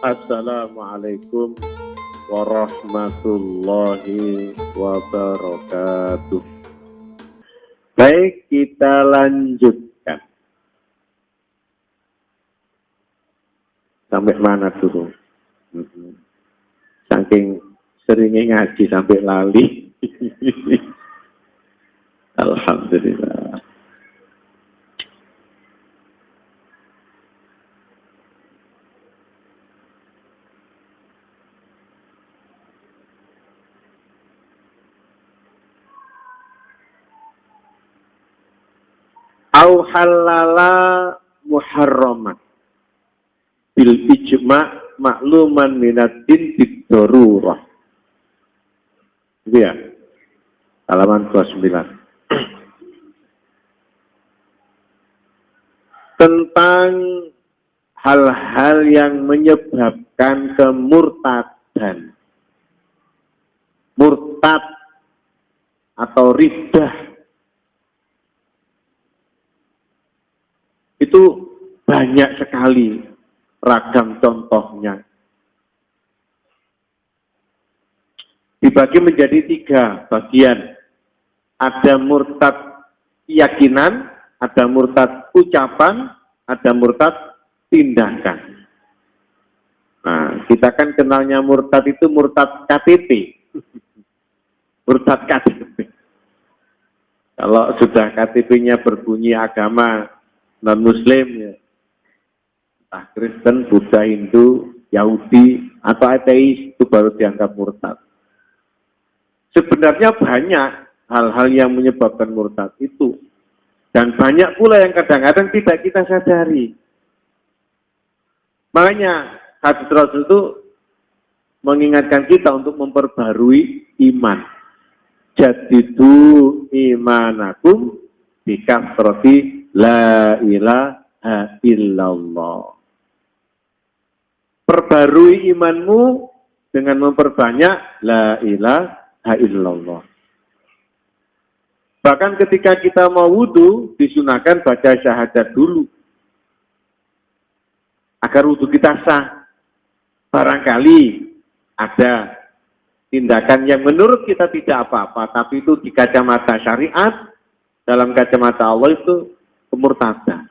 Assalamualaikum warahmatullahi wabarakatuh. Baik, kita lanjutkan. Sampai mana dulu? Saking seringnya ngaji sampai lali. Alhamdulillah. Au halala muharraman bil ijma' makluman minatin bid-darurah. Itu ya, halaman 29. Tentang hal-hal yang menyebabkan kemurtadan. Murtad atau riddah itu banyak sekali ragam contohnya. Dibagi menjadi 3 bagian. Ada murtad keyakinan, ada murtad ucapan, ada murtad tindakan. Nah, kita kan kenalnya murtad itu murtad KTP. Murtad KTP. Kalau sudah KTP-nya berbunyi agama non-Muslim, ya, entah Kristen, Buddha, Hindu, Yahudi, atau ateis, itu baru dianggap murtad. Sebenarnya banyak hal-hal yang menyebabkan murtad itu. Dan banyak pula yang kadang-kadang tidak kita sadari. Makanya hadis Rasul itu mengingatkan kita untuk memperbarui iman. Jadidu imanakum bikasrati la ilaha illallah. Perbarui imanmu dengan memperbanyak la ilaha illallah. Bahkan ketika kita mau wudu, disunahkan baca syahadat dulu. Agar wudu kita sah. Barangkali ada tindakan yang menurut kita tidak apa-apa, tapi itu di kacamata syariat, dalam kacamata Allah itu kemurtadan.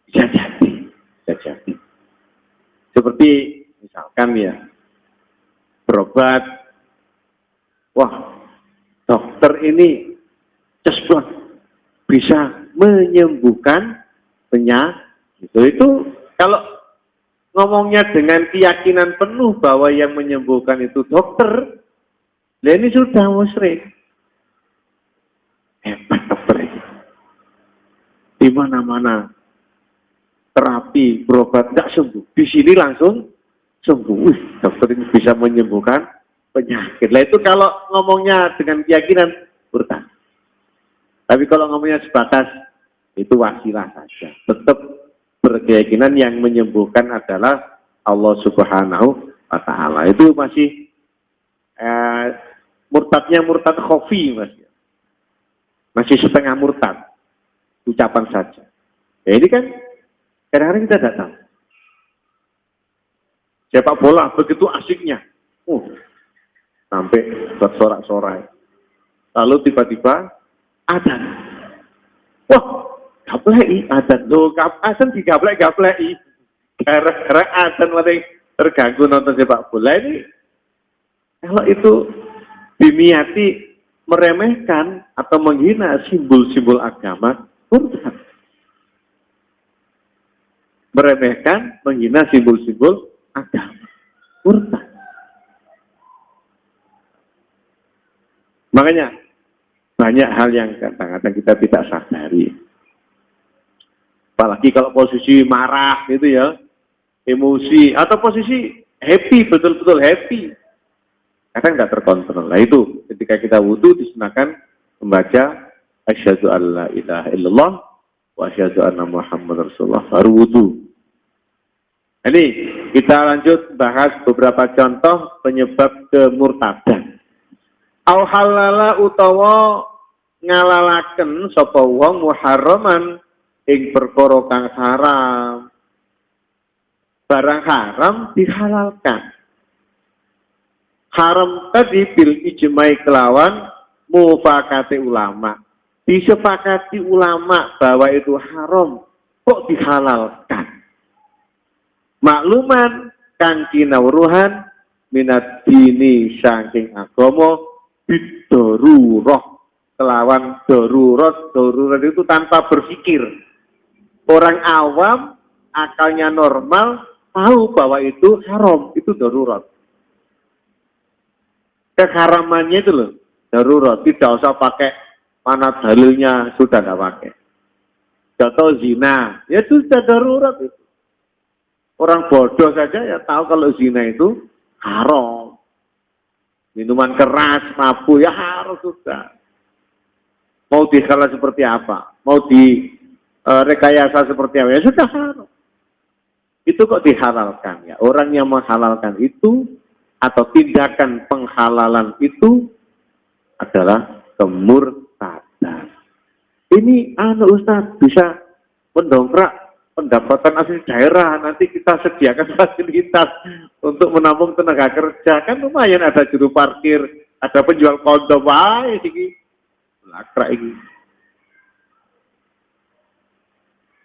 Bisa jadi. Seperti misalkan ya, berobat, wah, dokter ini cesplak bisa menyembuhkan penyakit. Itu kalau ngomongnya dengan keyakinan penuh bahwa yang menyembuhkan itu dokter, lah ini sudah musyrik. Hebat dokter ini. Di mana-mana terapi, berobat tidak sembuh. Di sini langsung sembuh. Dokter ini bisa menyembuhkan penyakit. Lah itu kalau ngomongnya dengan keyakinan murtad. Tapi kalau ngomongnya sebatas itu wasilah saja. Tetap berkeyakinan yang menyembuhkan adalah Allah Subhanahu wa Ta'ala. Itu masih murtadnya murtad khofi, masih setengah murtad, ucapan saja. Ya ini kan kadang-kadang kita tidak tahu. Sepak bola begitu asiknya, sampai bersorak-sorai. Lalu tiba-tiba adzan. Wah, gapleki adzan. Loh, adzan digaplek-gapleki. Gara-gara adzan mulai terganggu nonton sepak bola ini. Kalau itu diniati meremehkan atau menghina simbol-simbol agama, murtad. Meremehkan, menghina simbol-simbol agama, murtad. Makanya banyak hal yang kadang-kadang kita tidak sadari. Apalagi kalau posisi marah gitu ya, emosi, atau posisi happy, betul-betul happy. Kadang tidak terkontrol. Nah itu ketika kita wudu disunahkan membaca asyhadu alla ilaha illallah wa asyhadu anna Muhammad Rasulullah baru wudu. Ini kita lanjut bahas beberapa contoh penyebab kemurtadan. Au halala utawa ngalalaken sapa wong muharraman ing perkara kang haram barang haram dihalalkan. Haram tadi bil ijma'i kelawan mufakati ulama. Disepakati ulama bahwa itu haram, kok dihalalkan. Makluman kang kinawruhan minat dini saking agama bidaruroh kelawan darurat itu tanpa berpikir. Orang awam akalnya normal tahu bahwa itu haram, itu darurat. Keharamannya itu loh, darurat. Tidak usah pakai mana dalilnya, sudah nggak pakai. Contoh zina, ya sudah darurat itu. Orang bodoh saja ya tahu kalau zina itu haram. Minuman keras, mabuk, ya harus sudah. Mau dikala seperti apa? Mau di rekayasa seperti apa? Ya sudah haram. Itu kok dihalalkan ya? Orang yang menghalalkan itu atau tindakan penghalalan itu adalah kemurtadan. Ini Ustaz bisa mendongkrak pendapatan asli daerah, nanti kita sediakan fasilitas untuk menampung tenaga kerja, kan lumayan ada juru parkir, ada penjual kondom, ini lakrak ini.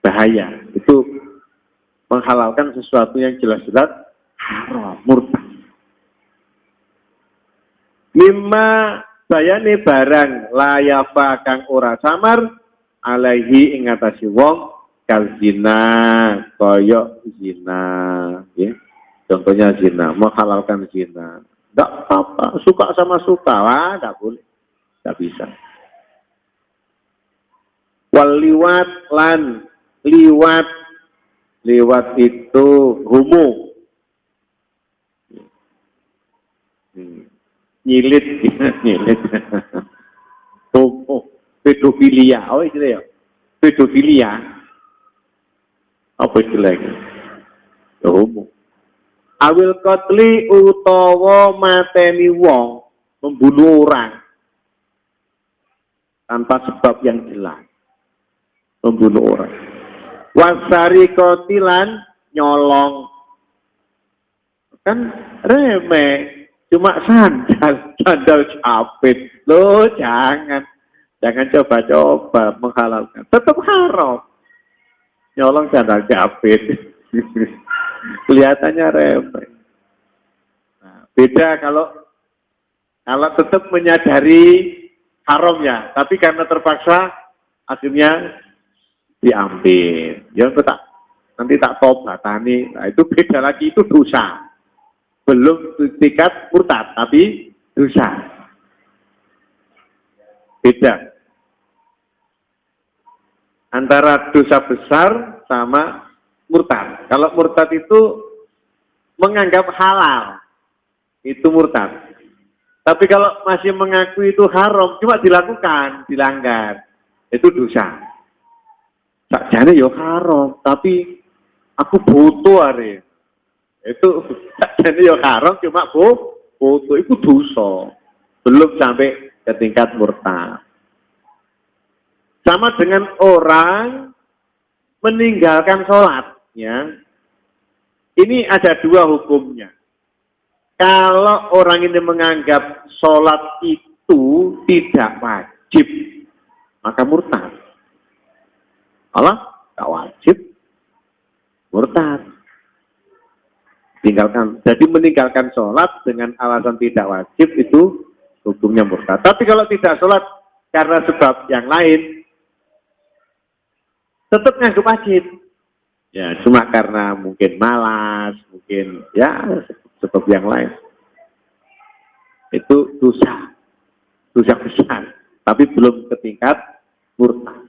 Bahaya, itu menghalalkan sesuatu yang jelas-jelas haram, murtad. Mimma bayane barang layafa kang ora samar alaihi ing atase wong kal zina, koyok zina, ya. Contohnya zina, menghalalkan zina. Tidak apa-apa, suka sama suka, wah, tidak boleh, tidak bisa. Wal liwat lan liwat itu homo, nyilit, homo, pedofilia, oh itu ya, pedofilia. Apa istilahnya? Homo. Awil qatli utawa mateni wong, membunuh orang tanpa sebab yang jelas. Membunuh orang. Wasari kotilan nyolong. Kan remeh, cuma sandal capit. Loh, jangan coba-coba menghalalkan. Tetap haram. Nyolong sandal jepit, kelihatannya remeh. Nah, beda kalau tetap menyadari haramnya, tapi karena terpaksa akhirnya diambil. Ya nanti tak tobatani. Nah, itu beda lagi, itu dosa. Belum tingkat murtad, tapi dosa. Beda antara dosa besar sama murtad. Kalau murtad itu menganggap halal, itu murtad. Tapi kalau masih mengaku itu haram, cuma dilakukan, dilanggar, itu dosa. Sakjane yo haram, tapi aku butuh hari. Itu sakjane yo haram, cuma butuh, itu dosa. Belum sampai ke tingkat murtad. Sama dengan orang meninggalkan sholat, ya. Ini ada dua hukumnya. Kalau orang ini menganggap sholat itu tidak wajib, maka murtad. Allah tak wajib, murtad. Jadi meninggalkan sholat dengan alasan tidak wajib itu hukumnya murtad. Tapi kalau tidak sholat karena sebab yang lain, tetap nganggap wajib. Ya, cuma karena mungkin malas, mungkin ya sebab yang lain. Itu dosa besar, tapi belum ke tingkat murtad.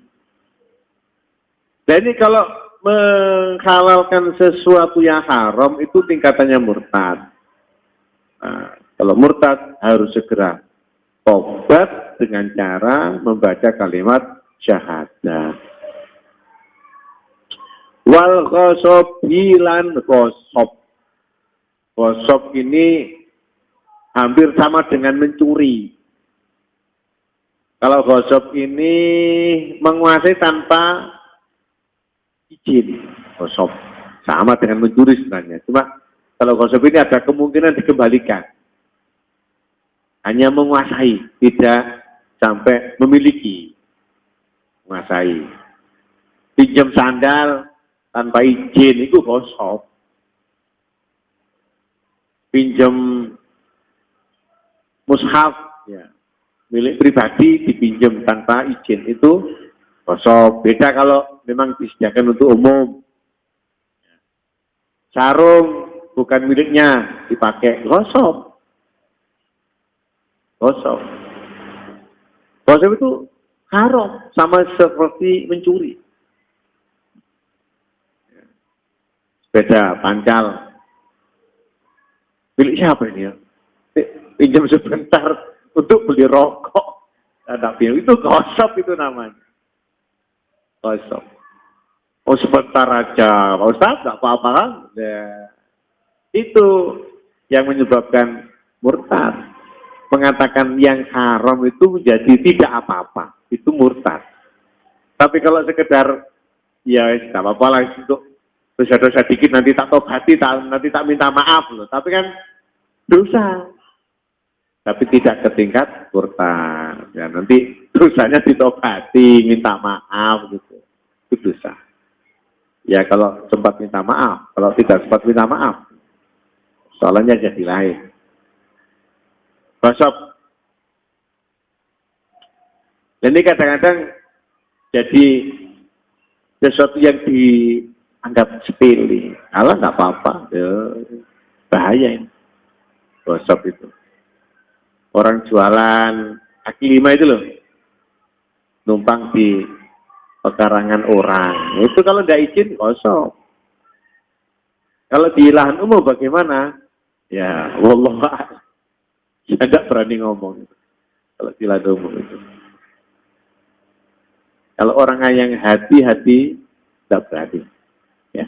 Jadi kalau menghalalkan sesuatu yang haram itu tingkatannya murtad. Nah, kalau murtad harus segera tobat dengan cara membaca kalimat syahadat. Wal ghasab bilan ghasab. Ghasab ini hampir sama dengan mencuri. Kalau ghasab ini menguasai tanpa izin, ghasab. Sama dengan mencuri sebenarnya. Cuma kalau ghasab ini ada kemungkinan dikembalikan. Hanya menguasai, tidak sampai memiliki. Menguasai. Pinjam sandal tanpa izin itu ghasab. Pinjam mushaf ya, milik pribadi dipinjam tanpa izin itu ghasab. Beda kalau memang disediakan untuk umum. Sarung bukan miliknya dipakai ghasab. Ghasab. Ghasab itu haram, sama seperti mencuri. Sepeda pancal milik siapa ini ya? Pinjam sebentar untuk beli rokok. Itu ghasab itu namanya. Ghasab. Oh sebentar aja, Pak Ustaz, nggak apa-apa kan? Ya. Itu yang menyebabkan murtad. Mengatakan yang haram itu menjadi tidak apa-apa. Itu murtad. Tapi kalau sekedar, ya nggak apa-apa lah untuk dosa-dosa dikit nanti tak tobati, nanti tak minta maaf loh. Tapi kan dosa, tapi tidak ke tingkat murtad. Ya, nanti dosanya ditobati, minta maaf gitu. Itu dosa. Ya kalau sempat minta maaf, kalau tidak sempat minta maaf, soalnya jadi lain. Ghasab. Ini kadang-kadang jadi sesuatu yang dianggap sepele. Allah nggak apa-apa, ya, bahaya ini. Ghasab itu. Orang jualan kaki lima itu loh, numpang di pekarangan orang. Itu kalau tidak izin ghasab. Kalau di lahan umum bagaimana? Ya, wallah, saya tidak berani ngomong. Kalau di lahan umum itu. Kalau orang yang hati-hati, tidak berani. Ya.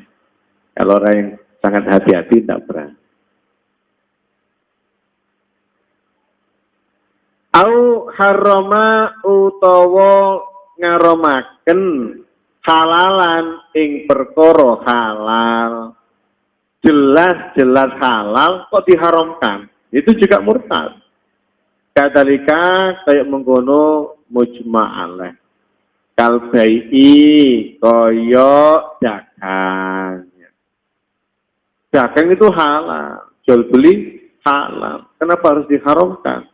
Kalau orang yang sangat hati-hati, tidak berani. Au harama utawa ngaromaken halalan ing perkara halal. Jelas-jelas halal kok diharamkan. Itu juga murtad. Kadalika kayak mengkono mujma'alah. Kalbai'i koyo dagang. Dagang itu halal. Jual beli halal. Kenapa harus diharamkan?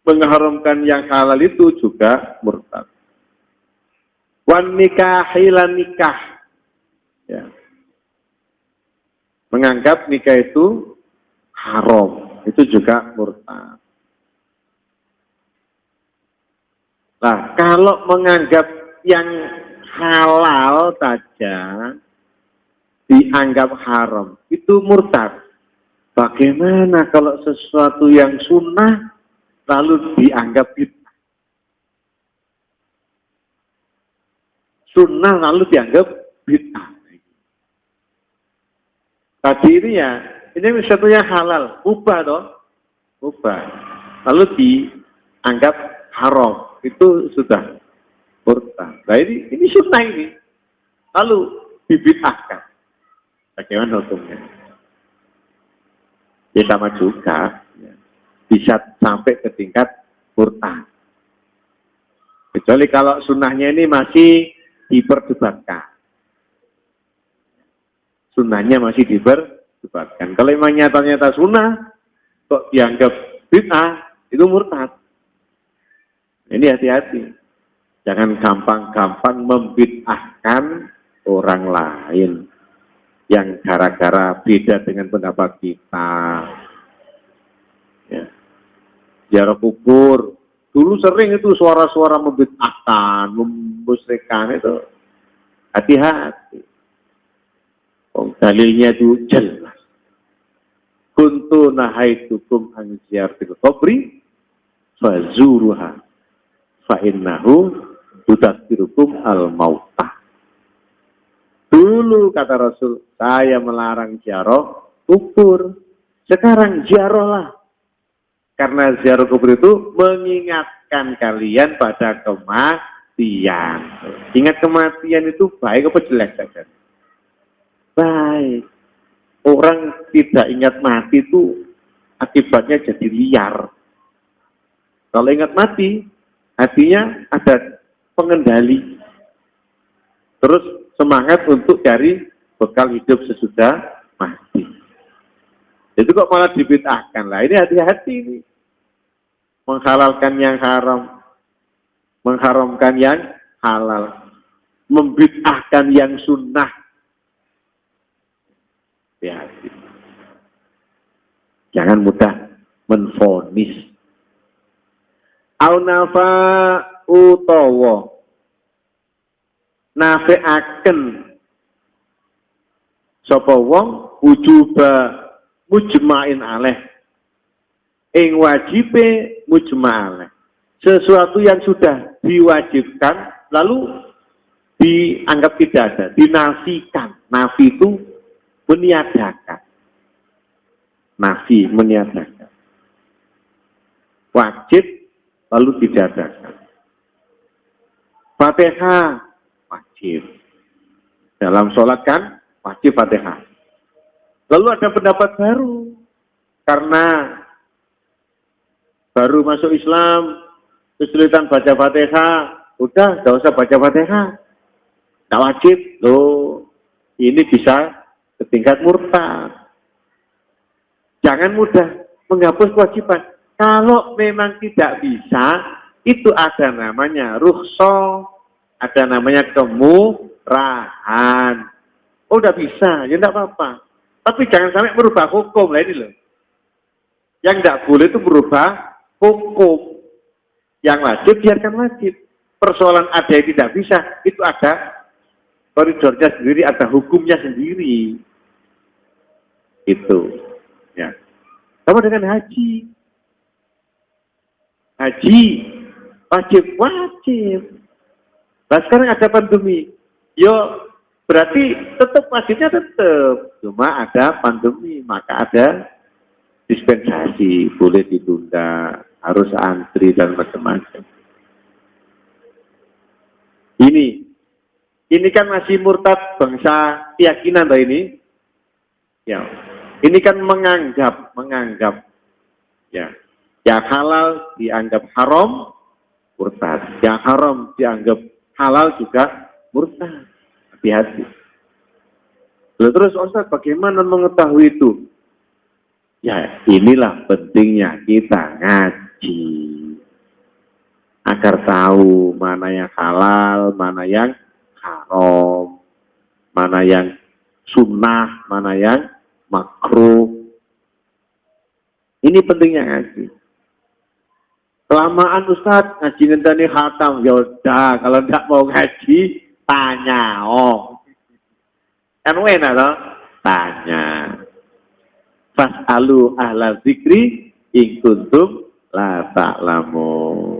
Mengharamkan yang halal itu juga murtad. Wan nikahilan nikah. Ya. Menganggap nikah itu haram. Itu juga murtad. Nah, kalau menganggap yang halal saja dianggap haram, itu murtad. Bagaimana kalau sesuatu yang sunnah lalu dianggap bid'ah? Sunnah lalu dianggap bid'ah. Tadi ini ya, ini sesuatu yang halal, mubah toh, mubah. Lalu dianggap haram, itu sudah murtad. Nah ini sunnah ini, lalu dibid'ahkan. Bagaimana hukumnya? Ya sama juga. Ya. Bisa sampai ke tingkat murtad. Kecuali kalau sunnahnya ini masih diperdebatkan. Sunnahnya masih diperdebatkan. Kalau memang nyata-nyata sunnah, kok dianggap bid'ah, itu murtad. Ini hati-hati. Jangan gampang-gampang membid'ahkan orang lain. Yang gara-gara beda dengan pendapat kita. Ya. Ziarah kubur. Dulu sering itu suara-suara membid'ahkan, memusyrikan itu. Hati-hati. Oh, dalilnya itu jelas. Kuntu nahaitukum an ziyaratil qabri fazuruha fa innahu tudzakirukum al-mautah. Dulu kata Rasul, saya melarang ziarah kubur. Sekarang ziarahlah. Karena ziarah kubur itu mengingatkan kalian pada kematian. Ingat kematian itu baik apa jelek saja? baik. Orang tidak ingat mati itu akibatnya jadi liar. Kalau ingat mati, hatinya ada pengendali. Terus semangat untuk cari bekal hidup sesudah mati. Itu kok malah dibid'ahkan lah. Ini hati-hati ini. Menghalalkan yang haram, mengharamkan yang halal, membid'ahkan yang sunnah. Hati-hati. Jangan mudah menvonis. Aunafa utawa nafeaken sapa wong wujuba mujma'in alaih ing wajibe mujma' alaih, sesuatu yang sudah diwajibkan lalu dianggap tidak ada, dinafikan. Nafi itu meniadakan, nafi meniadakan, wajib lalu didadakan. Fatihah wajib. Dalam sholat kan wajib Fatihah. Lalu ada pendapat baru. Karena baru masuk Islam, kesulitan baca Fatihah. Udah, gak usah baca Fatihah. Gak wajib. Loh, ini bisa ke tingkat murtad. Jangan mudah menghapus kewajiban. Kalau memang tidak bisa, itu ada namanya rukhsah, ada namanya kemurahan. Oh, udah bisa, ya enggak apa-apa. Tapi jangan sampai merubah hukum lah ini loh. Yang enggak boleh itu merubah hukum. Yang wajib biarkan wajib. Persoalan ada yang tidak bisa, itu ada koridornya sendiri, ada hukumnya sendiri. Itu. Ya. Sama dengan haji. Haji wajib. Nah sekarang ada pandemi. Yo berarti tetap wajibnya tetap. Cuma ada pandemi, maka ada dispensasi, boleh ditunda, harus antri dan macam-macam. Ini kan masih murtad bangsa keyakinan loh ini. Ya. Ini kan menganggap ya. Yang halal dianggap haram, murtad. Yang haram dianggap halal juga murtad. Hati-hati. Terus Ustaz, bagaimana mengetahui itu? Ya, inilah pentingnya kita ngaji. Agar tahu mana yang halal, mana yang haram, mana yang sunnah, mana yang makruh. Ini pentingnya ngaji. Kelamaan Ustaz, ngaji ngenteni khatam. Ya udah, kalau enggak mau ngaji, tanya. Oh. Kan enak loh, tanya. Fas'alu ahla zikri in kuntum la ta'lamun.